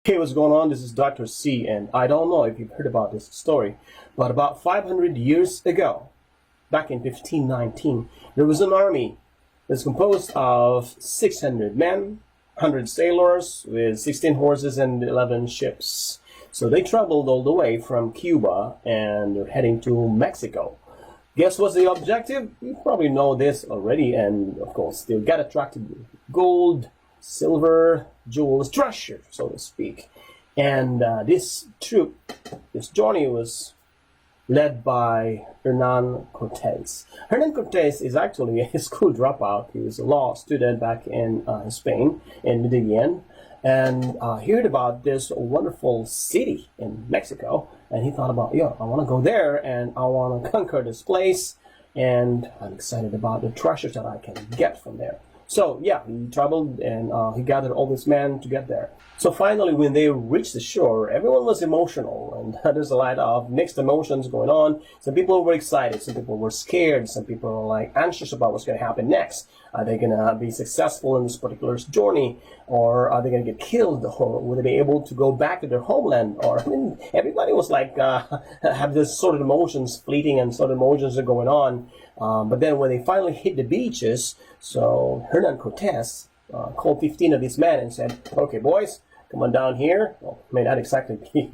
Hey, what's going on? This is Dr. C, and I don't know if you've heard about this story, but about 500 years ago, back in 1519, there was an army that's composed of 600 men, 100 sailors with 16 horses and 11 ships. So they traveled all the way from Cuba and they're heading to Mexico. Guess what's the objective? You probably know this already, and of course, they got attracted to gold, silver, jewels, treasure, so to speak. And this journey was led by Hernán Cortés. Hernán Cortés is actually a school dropout. He was a law student back in Spain, in Medellin, and he heard about this wonderful city in Mexico, and he thought about, I want to go there, and I want to conquer this place, and I'm excited about the treasures that I can get from there. So yeah, he traveled and he gathered all these men to get there. So finally, when they reached the shore, everyone was emotional, and there's a lot of mixed emotions going on. Some people were excited, some people were scared, some people were like anxious about what's going to happen next. Are they going to be successful in this particular journey, or are they going to get killed, or will they be able to go back to their homeland? Or everybody was like have this sort of emotions fleeting, and sort of emotions are going on. But then when they finally hit the beaches, so Hernán Cortés called 15 of these men and said, "Okay, boys, come on down here." Well, may not exactly be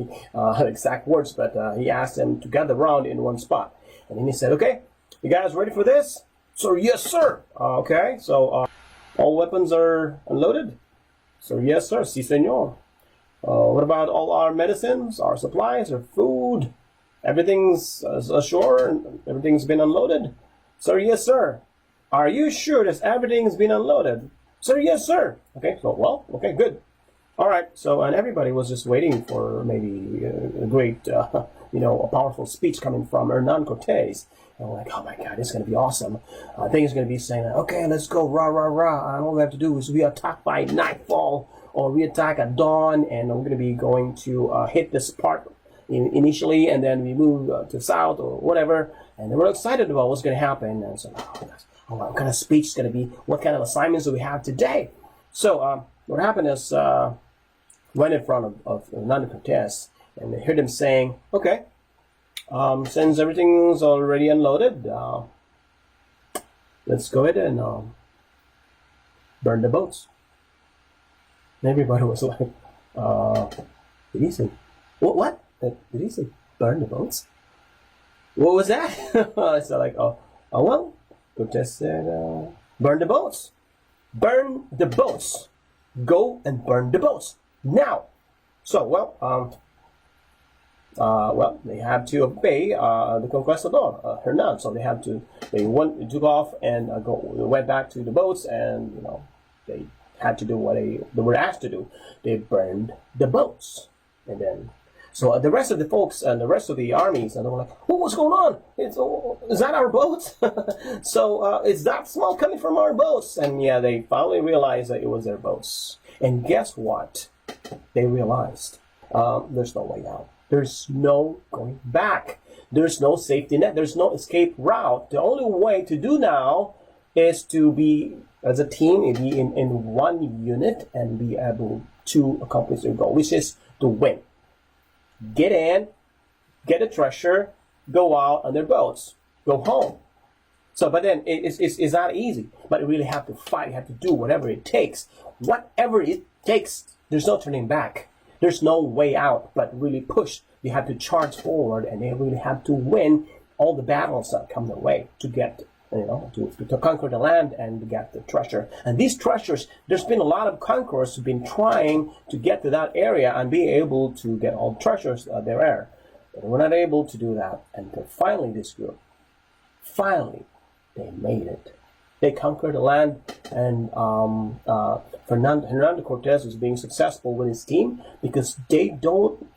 exact words, but he asked them to gather around in one spot. And then he said, "Okay, you guys ready for this?" "So yes, sir." "Okay, so all weapons are unloaded?" "So yes, sir. Si, senor." "What about all our medicines, our supplies, our food? Everything's ashore and everything's been unloaded?" "Sir, yes, sir." "Are you sure that everything's been unloaded?" "Sir, yes, sir." "Okay, so, well, okay, good. All right." So, and everybody was just waiting for maybe a great, a powerful speech coming from Hernán Cortés. And we're like, oh my God, it's going to be awesome. I think he's going to be saying, "Okay, let's go, rah, rah, rah. And all we have to do is we attack by nightfall, or we attack at dawn, and we're going to be going to hit this part initially, and then we move to south or whatever." And they were excited about what's going to happen. And so, what kind of speech is going to be? What kind of assignments do we have today? So what happened is, went in front of Hernán Cortés, and they heard him saying, "Okay, since everything's already unloaded, let's go ahead and burn the boats." And everybody was like, did he say, what? Did he say burn the boats? What was that? So like, well, Cortés said, burn the boats. Burn the boats. Go and burn the boats now. So, they had to obey the Conquistador, Hernán. So they took off and went back to the boats, and they had to do what they were asked to do. They burned the boats, and then. So the rest of the folks and the rest of the armies, and they were like, what's going on? Is that our boats? So it's that smoke coming from our boats. And yeah, they finally realized that it was their boats. And guess what? They realized there's no way out. There's no going back. There's no safety net. There's no escape route. The only way to do now is to be, as a team, be in one unit and be able to accomplish their goal, which is to win. Get in, get the treasure, go out on their boats, go home. So, but then it's not easy. But you really have to fight. You have to do whatever it takes. Whatever it takes, there's no turning back. There's no way out, but really push. You have to charge forward, and they really have to win all the battles that come their way to get, to conquer the land and to get the treasure. And these treasures, there's been a lot of conquerors who've been trying to get to that area and be able to get all the treasures there are. But they were not able to do that until finally this group, they made it. They conquered the land, and Hernán Cortés was being successful with his team because they don't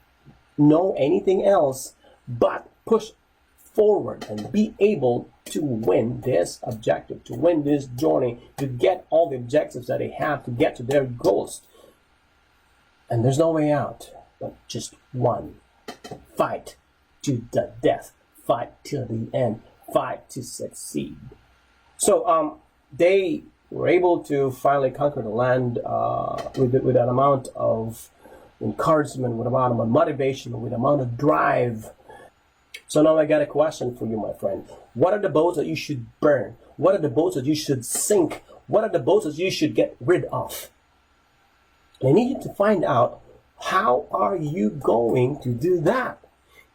know anything else but push forward and be able to win this objective, to win this journey, to get all the objectives that they have to get to their goals. And there's no way out but just one. Fight to the death. Fight till the end. Fight to succeed. So they were able to finally conquer the land with that amount of encouragement, with amount of motivation, with amount of drive. So now I got a question for you, my friend. What are the boats that you should burn? What are the boats that you should sink? What are the boats that you should get rid of? And I need you to find out, how are you going to do that?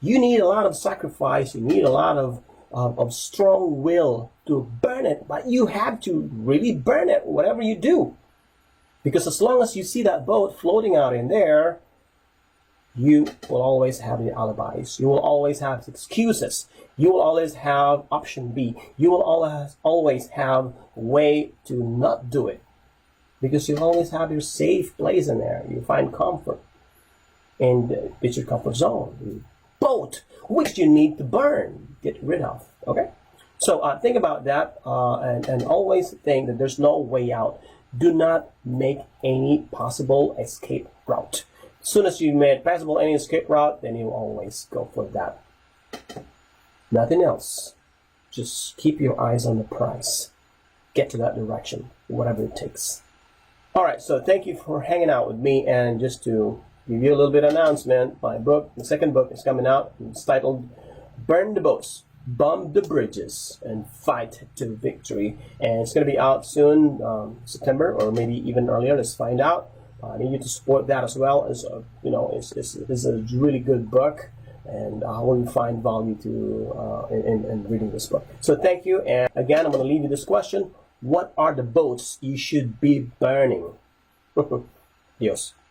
You need a lot of sacrifice. You need a lot of strong will to burn it. But you have to really burn it, whatever you do. Because as long as you see that boat floating out in there, you will always have the alibis. You will always have excuses. You will always have option B. You will always have a way to not do it. Because you always have your safe place in there. You find comfort. And it's your comfort zone. Boat, which you need to burn, get rid of. Okay? So think about that and always think that there's no way out. Do not make any possible escape route. As soon as you made possible any escape route, then you always go for that. Nothing else. Just keep your eyes on the prize. Get to that direction, whatever it takes. All right, so thank you for hanging out with me, and just to give you a little bit of announcement, my book, the second book is coming out. It's titled Burn the Boats, Bomb the Bridges, and Fight to Victory. And it's going to be out soon, September, or maybe even earlier. Let's find out. I need you to support that as well. As it's a really good book, and I will find value to in reading this book. So thank you, and again, I'm going to leave you this question: what are the boats you should be burning? Dios.